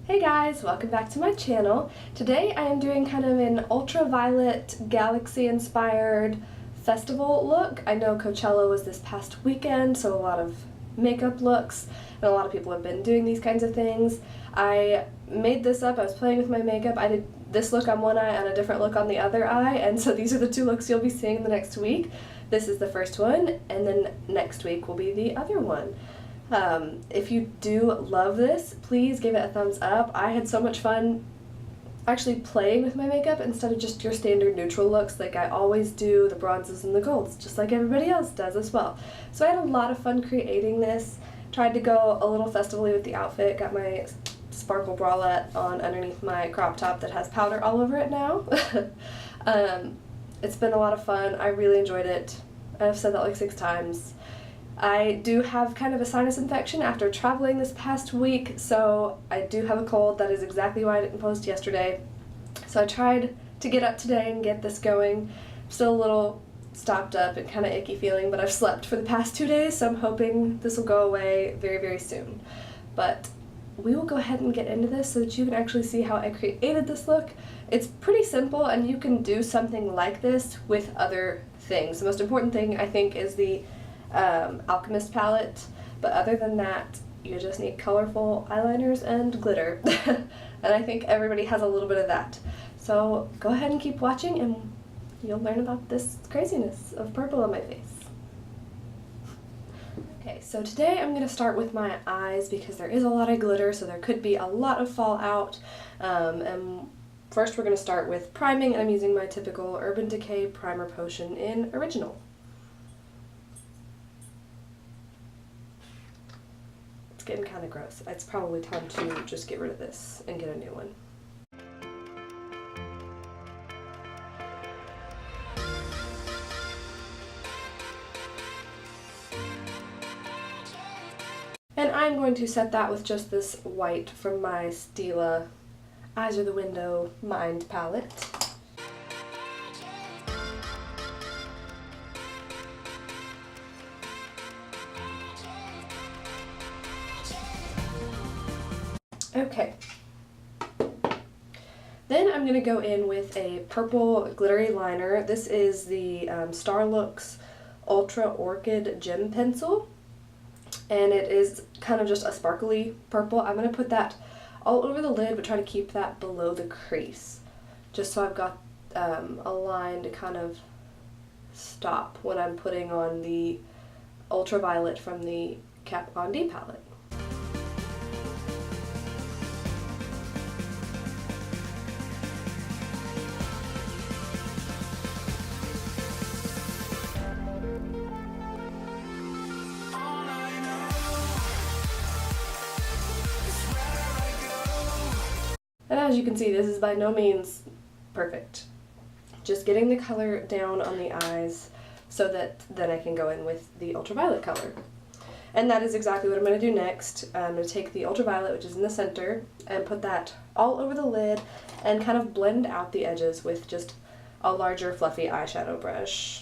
Hey guys, welcome back to my channel. Today I am doing kind of an ultraviolet galaxy inspired festival look. I know Coachella was this past weekend, so a lot of makeup looks, and a lot of people have been doing these kinds of things. I made this up, I was playing with my makeup. I did this look on one eye and a different look on the other eye, and so these are the two looks you'll be seeing the next week. This is the first one, and then next week will be the other one. If you do love this, please give it a thumbs up. I had so much fun actually playing with my makeup instead of just your standard neutral looks like I always do, the bronzes and the golds, just like everybody else does as well. So I had a lot of fun creating this. Tried to go a little festively with the outfit, got my sparkle bralette on underneath my crop top that has powder all over it now. It's been a lot of fun. I really enjoyed it. I've said that like 6 times. I do have kind of a sinus infection after traveling this past week, so I do have a cold. That is exactly why I didn't post yesterday. So I tried to get up today and get this going. Still a little stopped up and kind of icky feeling, but I've slept for the past 2 days, so I'm hoping this will go away very, very soon. But we will go ahead and get into this so that you can actually see how I created this look. It's pretty simple, and you can do something like this with other things. The most important thing, I think, is the Alchemist palette, but other than that you just need colorful eyeliners and glitter. And I think everybody has a little bit of that. So go ahead and keep watching and you'll learn about this craziness of purple on my face. Okay, so today I'm going to start with my eyes because there is a lot of glitter, so there could be a lot of fallout. And first we're going to start with priming, and I'm using my typical Urban Decay primer potion in Original. Getting kind of gross. It's probably time to just get rid of this and get a new one. And I'm going to set that with just this white from my Stila Eyes Are the Window Mind palette. Okay, then I'm going to go in with a purple glittery liner. This is the Starlooks Ultra Orchid Gem Pencil, and it is kind of just a sparkly purple. I'm going to put that all over the lid, but try to keep that below the crease, just so I've got a line to kind of stop when I'm putting on the ultraviolet from the Kat Von D palette. And as you can see, this is by no means perfect. Just getting the color down on the eyes so that then I can go in with the ultraviolet color. And that is exactly what I'm going to do next. I'm going to take the ultraviolet, which is in the center, and put that all over the lid and kind of blend out the edges with just a larger fluffy eyeshadow brush.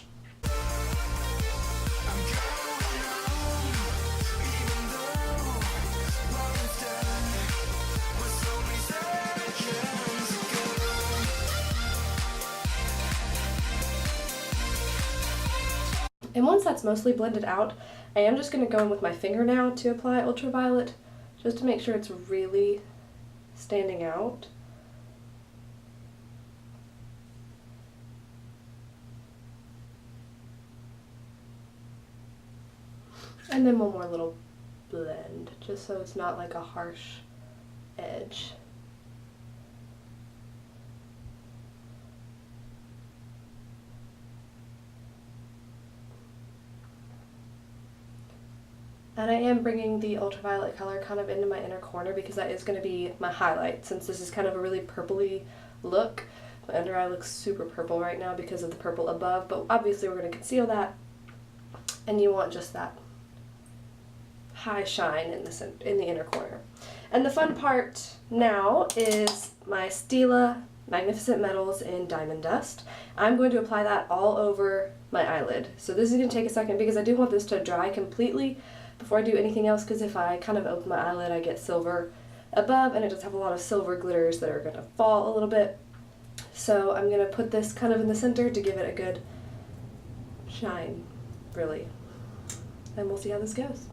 And once that's mostly blended out, I am just going to go in with my finger now to apply ultraviolet, just to make sure it's really standing out. And then one more little blend, just so it's not like a harsh edge. And I am bringing the ultraviolet color kind of into my inner corner because that is going to be my highlight, since this is kind of a really purpley look. My under eye looks super purple right now because of the purple above, but obviously we're going to conceal that, and you want just that high shine in the inner corner. And the fun part now is my Stila Magnificent Metals in Diamond Dust. I'm going to apply that all over my eyelid. So this is going to take a second because I do want this to dry completely before I do anything else, because if I kind of open my eyelid I get silver above, and it does have a lot of silver glitters that are going to fall a little bit. So I'm going to put this kind of in the center to give it a good shine, really. And we'll see how this goes.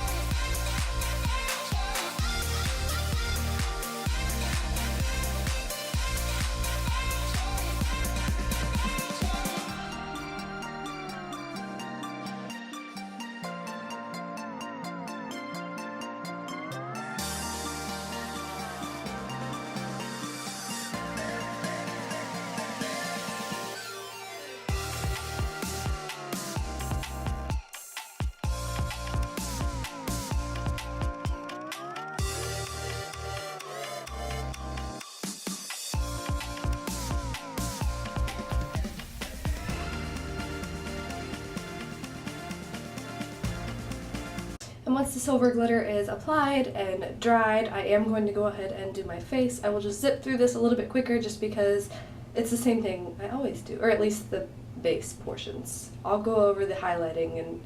And once the silver glitter is applied and dried, I am going to go ahead and do my face. I will just zip through this a little bit quicker just because it's the same thing I always do, or at least the base portions. I'll go over the highlighting and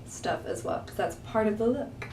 stuff as well, because that's part of the look.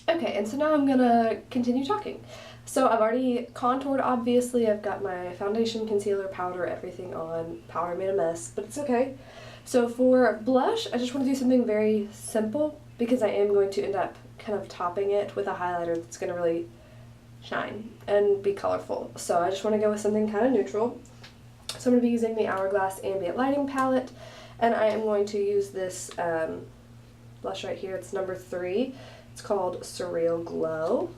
Okay, and so now I'm gonna continue talking. So I've already contoured, obviously. I've got my foundation, concealer, powder, everything on. Powder made a mess, but it's okay. So for blush, I just want to do something very simple because I am going to end up kind of topping it with a highlighter that's going to really shine and be colorful. So I just want to go with something kind of neutral. So I'm going to be using the Hourglass Ambient Lighting Palette, and I am going to use this blush right here. It's number 3. It's called Surreal Glow,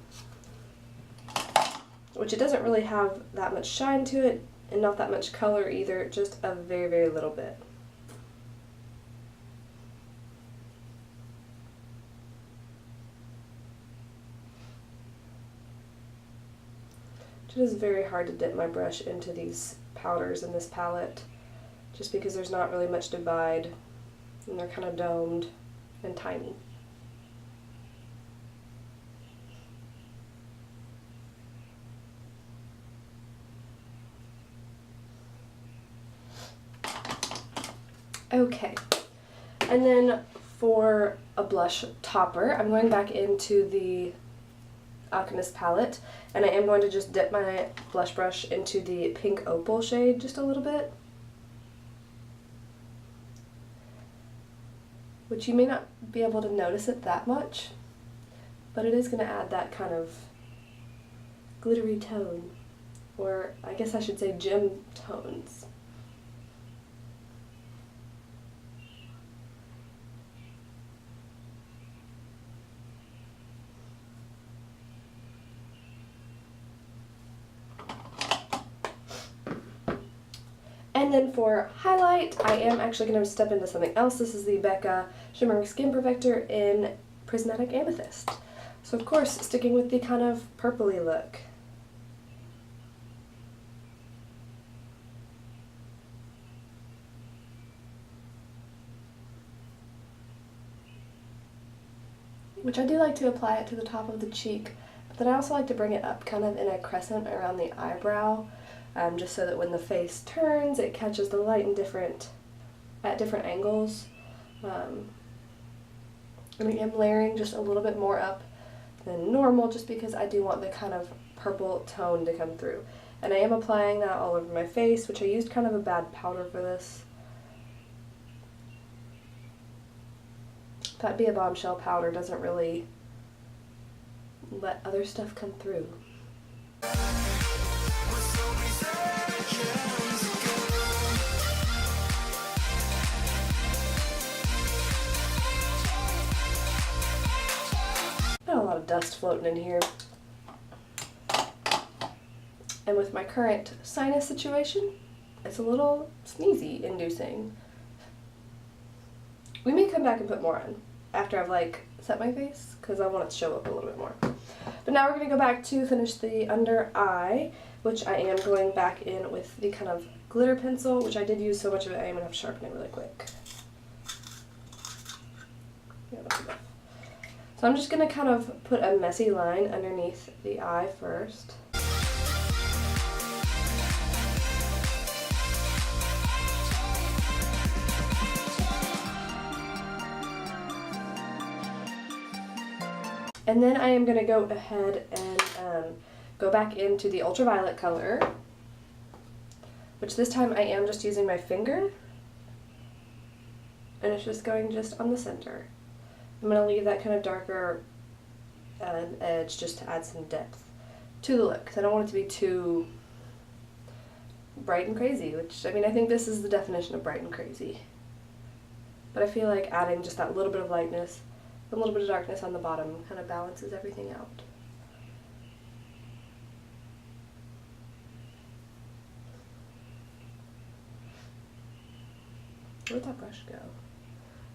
which it doesn't really have that much shine to it and not that much color either, just a very, very little bit. It is very hard to dip my brush into these powders in this palette just because there's not really much divide and they're kind of domed and tiny. Okay, and then for a blush topper, I'm going back into the Alchemist palette, and I am going to just dip my blush brush into the pink opal shade just a little bit, which you may not be able to notice it that much, but it is going to add that kind of glittery tone, or I guess I should say gem tones. And then for highlight, I am actually going to step into something else. This is the Becca Shimmering Skin Perfector in Prismatic Amethyst. So of course, sticking with the kind of purpley look. Which I do like to apply it to the top of the cheek, but then I also like to bring it up kind of in a crescent around the eyebrow. Just so that when the face turns, it catches the light in at different angles. And I am layering just a little bit more up than normal, just because I do want the kind of purple tone to come through. And I am applying that all over my face, which I used kind of a bad powder for this. That'd be a Bombshell powder, doesn't really let other stuff come through. Got a lot of dust floating in here. And with my current sinus situation, it's a little sneezy inducing. We may come back and put more on after I've set my face, because I want it to show up a little bit more. But now we're going to go back to finish the under eye, which I am going back in with the kind of glitter pencil, which I did use so much of it, I am going to have to sharpen it really quick. Yeah, that's enough. So I'm just going to kind of put a messy line underneath the eye first. And then I am going to go ahead and go back into the ultraviolet color, which this time I am just using my finger, and it's just going just on the center. I'm going to leave that kind of darker edge just to add some depth to the look, because I don't want it to be too bright and crazy, which, I mean, I think this is the definition of bright and crazy. But I feel like adding just that little bit of lightness, a little bit of darkness on the bottom kind of balances everything out. Where'd that brush go?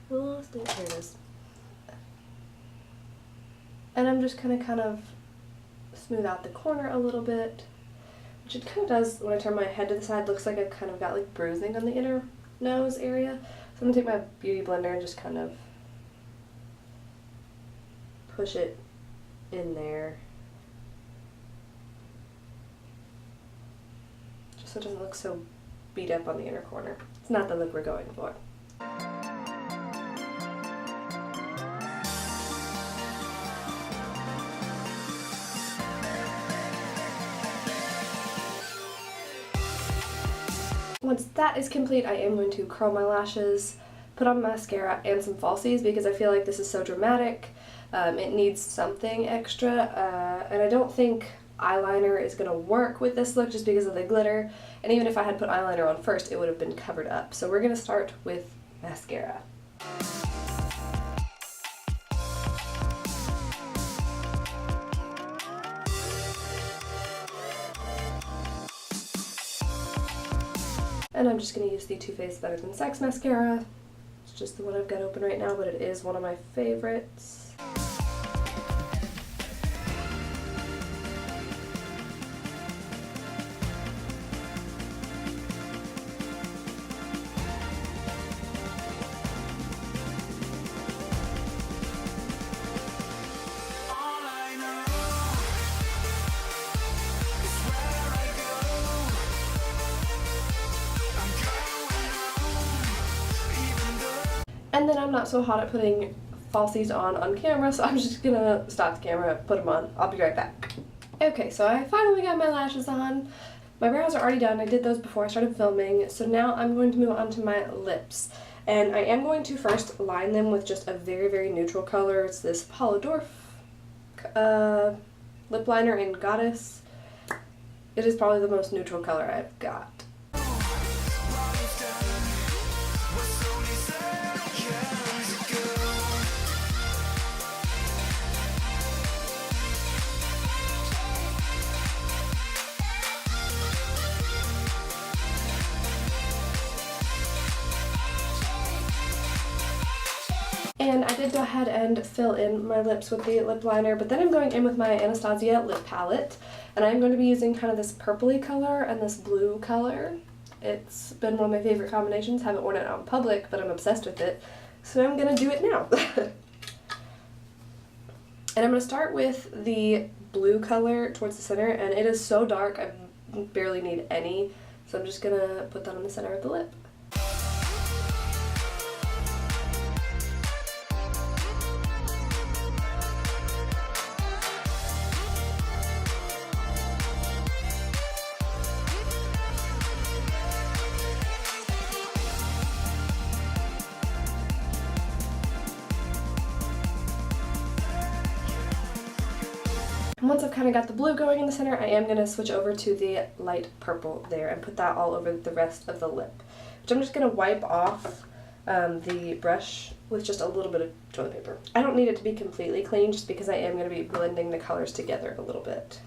I lost it. Here it is. And I'm just going to kind of smooth out the corner a little bit, which it kind of does when I turn my head to the side. Looks like I've kind of got like bruising on the inner nose area. So I'm going to take my beauty blender and just kind of push it in there, just so it doesn't look so beat up on the inner corner. It's not the look we're going for. Once that is complete, I am going to curl my lashes, put on mascara and some falsies, because I feel like this is so dramatic. It needs something extra, and I don't think eyeliner is going to work with this look just because of the glitter, and even if I had put eyeliner on first, it would have been covered up. So we're going to start with mascara. And I'm just going to use the Too Faced Better Than Sex mascara. It's just the one I've got open right now, but it is one of my favorites. And then I'm not so hot at putting falsies on camera, so I'm just gonna stop the camera, put them on. I'll be right back. Okay, so I finally got my lashes on. My brows are already done. I did those before I started filming, so now I'm going to move on to my lips. And I am going to first line them with just a very, very neutral color. It's this Paula Dorf lip liner in Goddess. It is probably the most neutral color I've got. And I did go ahead and fill in my lips with the lip liner, but then I'm going in with my Anastasia lip palette, and I'm going to be using kind of this purpley color and this blue color. It's been one of my favorite combinations. Haven't worn it out in public, but I'm obsessed with it, so I'm going to do it now. And I'm going to start with the blue color towards the center, and it is so dark I barely need any, so I'm just going to put that on the center of the lip. Once I've kind of got the blue going in the center, I am going to switch over to the light purple there and put that all over the rest of the lip, which I'm just going to wipe off the brush with just a little bit of toilet paper. I don't need it to be completely clean just because I am going to be blending the colors together a little bit.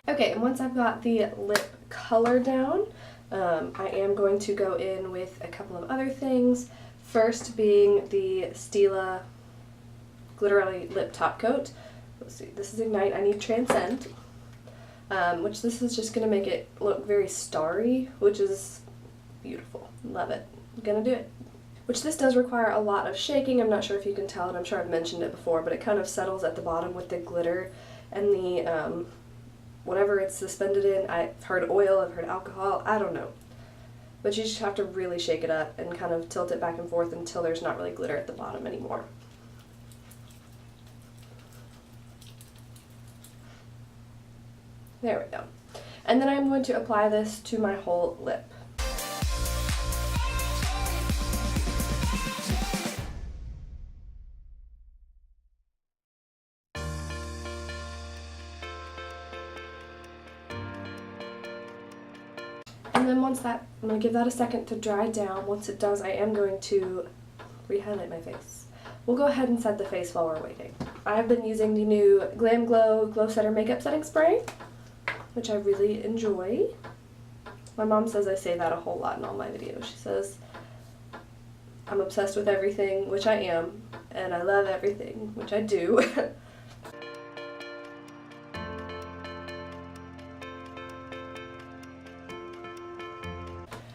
Okay, and once I've got the lip color down, I am going to go in with a couple of other things. First being the Stila Glittery Lip Top Coat. Let's see, this is Ignite, I need Transcend, which this is just going to make it look very starry, which is beautiful. Love it. I'm gonna do it. Which this does require a lot of shaking. I'm not sure if you can tell, and I'm sure I've mentioned it before, but it kind of settles at the bottom with the glitter and the whatever it's suspended in. I've heard oil, I've heard alcohol, I don't know. But you just have to really shake it up and kind of tilt it back and forth until there's not really glitter at the bottom anymore. There we go. And then I'm going to apply this to my whole lip. And then once that, I'm going to give that a second to dry down. Once it does, I am going to re-highlight my face. We'll go ahead and set the face while we're waiting. I've been using the new Glam Glow Glow Setter Makeup Setting Spray, which I really enjoy. My mom says I say that a whole lot in all my videos. She says I'm obsessed with everything, which I am, and I love everything, which I do.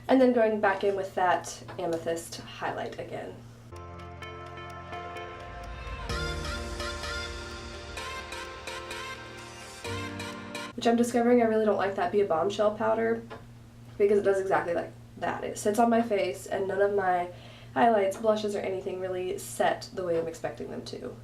And then going back in with that amethyst highlight again. Which I'm discovering I really don't like that Be a Bombshell powder because it does exactly like that. It sits on my face and none of my highlights, blushes, or anything really set the way I'm expecting them to.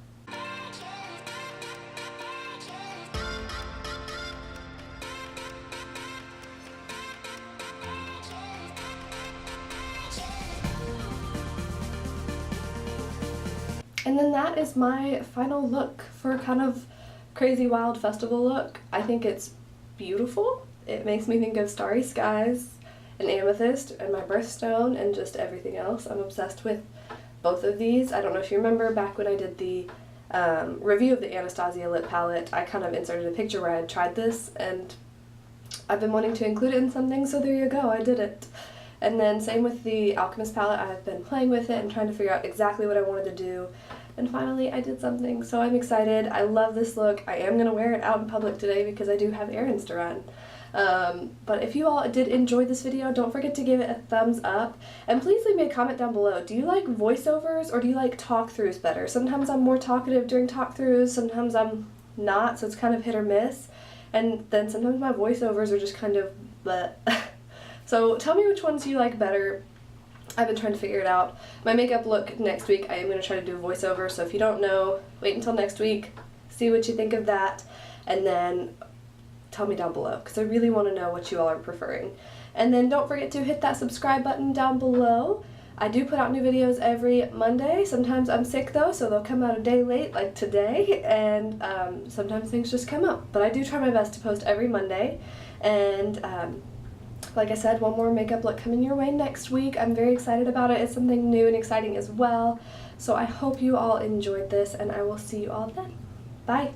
And then that is my final look for kind of crazy wild festival look. I think it's beautiful. It makes me think of starry skies and amethyst and my birthstone and just everything else. I'm obsessed with both of these. I don't know if you remember back when I did the review of the Anastasia lip palette, I kind of inserted a picture where I had tried this and I've been wanting to include it in something, so there you go, I did it. And then same with the Alchemist palette. I've been playing with it and trying to figure out exactly what I wanted to do. And finally I did something, so I'm excited. I love this look. I am going to wear it out in public today because I do have errands to run. But if you all did enjoy this video, don't forget to give it a thumbs up. And please leave me a comment down below. Do you like voiceovers or do you like talk-throughs better? Sometimes I'm more talkative during talk-throughs, sometimes I'm not, so it's kind of hit or miss. And then sometimes my voiceovers are just kind of bleh. So tell me which ones you like better. I've been trying to figure it out. My makeup look next week, I am going to try to do a voiceover, so if you don't know, wait until next week, see what you think of that, and then tell me down below, because I really want to know what you all are preferring. And then don't forget to hit that subscribe button down below. I do put out new videos every Monday. Sometimes I'm sick though, so they'll come out a day late, like today, and sometimes things just come up. But I do try my best to post every Monday, and like I said, one more makeup look coming your way next week. I'm very excited about it. It's something new and exciting as well. So I hope you all enjoyed this, and I will see you all then. Bye!